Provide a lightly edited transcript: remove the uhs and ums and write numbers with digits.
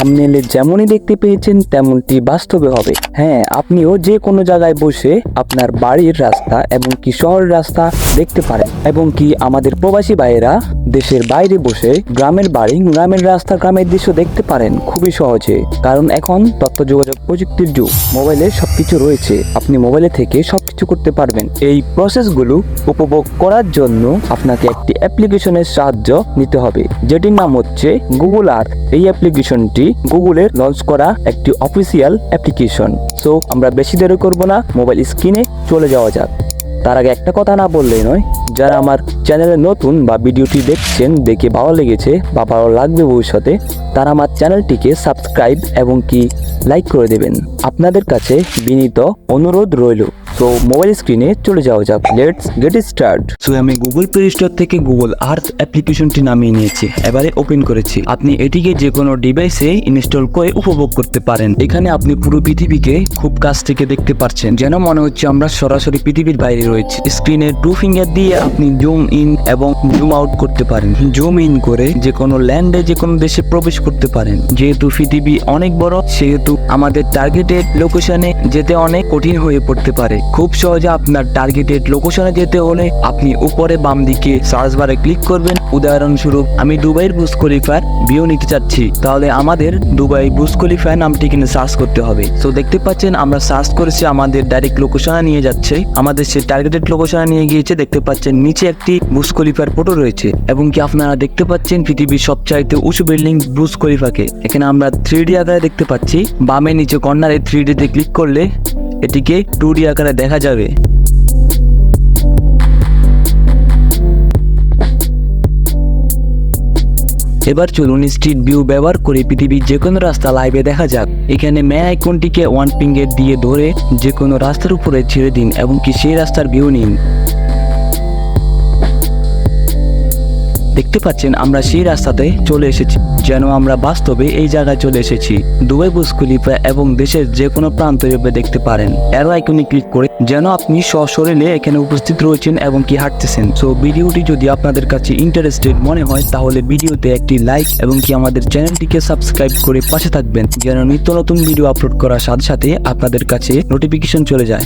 থাম্বনেলে যেমনই দেখতে পেয়েছেন তেমনটি বাস্তবে হবে। হ্যাঁ, আপনিও যে কোনো জায়গায় বসে আপনার বাড়ির রাস্তা এবং কি শহরের রাস্তা দেখতে পারেন, এবং কি আমাদের প্রবাসী ভাইয়েরা দেশের বাইরে বসে গ্রামের বাড়ি, গ্রামের রাস্তা, গ্রামের দৃশ্য দেখতে পারেন খুবই সহজে। কারণ এখন তথ্য যোগাযোগ প্রযুক্তির যুগ, মোবাইলে সবকিছু রয়েছে, আপনি মোবাইলে থেকে সবকিছু করতে পারবেন। এই প্রসেসগুলো উপভোগ করার জন্য আপনাকে একটি অ্যাপ্লিকেশনের সাহায্য নিতে হবে, যেটির নাম হচ্ছে গুগল আর্থ। এই অ্যাপ্লিকেশনটি গুগলের লঞ্চ করা একটি অফিসিয়াল অ্যাপ্লিকেশন। সো আমরা বেশি দেরি করব না, মোবাইল স্ক্রিনে চলে যাওয়া যাক। তার আগে একটা কথা না বললেই নয়, যারা আমার চ্যানেলে নতুন বা ভিডিওটি দেখছেন, দেখে ভালো লেগেছে বা ভালো লাগবে ভবিষ্যতে, তারা আমার চ্যানেলটিকে সাবস্ক্রাইব এবং কি লাইক করে দেবেন। আপনাদের কাছে বিনীত অনুরোধ রইল। সো মোবাইল স্ক্রিনে চলে যাওয়া যাক, লেটস গেট স্টার্ট। সো আমি গুগল প্লে স্টোর থেকে গুগল আর্থ অ্যাপ্লিকেশনটি নামিয়ে নিয়েছি, এবারে ওপেন করেছি। আপনি এটিকে যে কোনো ডিভাইসে ইনস্টল করে উপভোগ করতে পারেন। এখানে আপনি পুরো পৃথিবীকে খুব কাছ থেকে দেখতে পাচ্ছেন, যেন মনে হচ্ছে আমরা সরাসরি পৃথিবীর বাইরে রয়েছি। স্ক্রিনে 2 ফিঙ্গার দিয়ে আপনি জুম ইন এবং জুম আউট করতে পারেন। জুম ইন করে যে কোনো ল্যান্ডে, যে কোনো দেশে প্রবেশ করতে পারেন। যেহেতু পৃথিবী অনেক বড়, সেহেতু আমাদের টার্গেটেড লোকেশনে যেতে অনেক কঠিন হয়ে পড়তে পারে। খুব সহজে আপনার টার্গেটেড লোকেশনে যেতে হলে আপনি উপরে বাম দিকে সার্চ বারে ক্লিক করবেন। উদাহরণস্বরূপ আমি দুবাইয়ের বুর্জ খলিফার ভিউ নিতে চাচ্ছি, তাহলে আমাদের দুবাই বুর্জ খলিফা নামটি কিনে সার্চ করতে হবে। তো দেখতে পাচ্ছেন আমরা সার্চ করেছি, আমাদের ডাইরেক্ট লোকেশনে নিয়ে যাচ্ছে, আমাদের সে টার্গেটেড লোকেশনে নিয়ে গিয়েছে। দেখতে পাচ্ছেন নিচে একটি বুর্জ খলিফার ফটো রয়েছে, এবং কি আপনারা দেখতে পাচ্ছেন পৃথিবীর সবচাইতে উঁচু বিল্ডিং বুর্জ খলিফাকে। এখানে আমরা 3D আকারে দেখতে পাচ্ছি। বামে নিচে কর্নারে 3D তে ক্লিক করলে এটিকে 2D আকারে দেখা যাবে। এবার চলুন স্ট্রিট ভিউ ব্যবহার করে পৃথিবীর যে কোনো রাস্তা লাইভে দেখা যাক। এখানে মে আইকনটিকে 1 ফিঙ্গার দিয়ে ধরে যে কোনো রাস্তার উপরে ছেড়ে দিন এবং কি সেই রাস্তার ভিউ নিন। দেখতে পাচ্ছেন আমরা সেই রাস্তাতে চলে এসেছি, যেন আমরা বাস্তবে এই জায়গায় চলে এসেছি। দুবাই বুর্জ খলিফা এবং দেশের যে কোনো প্রান্ত দেখতে পারেন। অ্যারো আইকনে ক্লিক করে যেন আপনি সশরীরে এখানে উপস্থিত রয়েছেন এবং কি হাঁটতেছেন। সো ভিডিওটি যদি আপনাদের কাছে ইন্টারেস্টেড মনে হয়, তাহলে ভিডিওতে একটি লাইক এবং কি আমাদের চ্যানেলটিকে সাবস্ক্রাইব করে পাশে থাকবেন, যেন নিত্য নতুন ভিডিও আপলোড করার সাথে সাথে আপনাদের কাছে নোটিফিকেশন চলে যায়।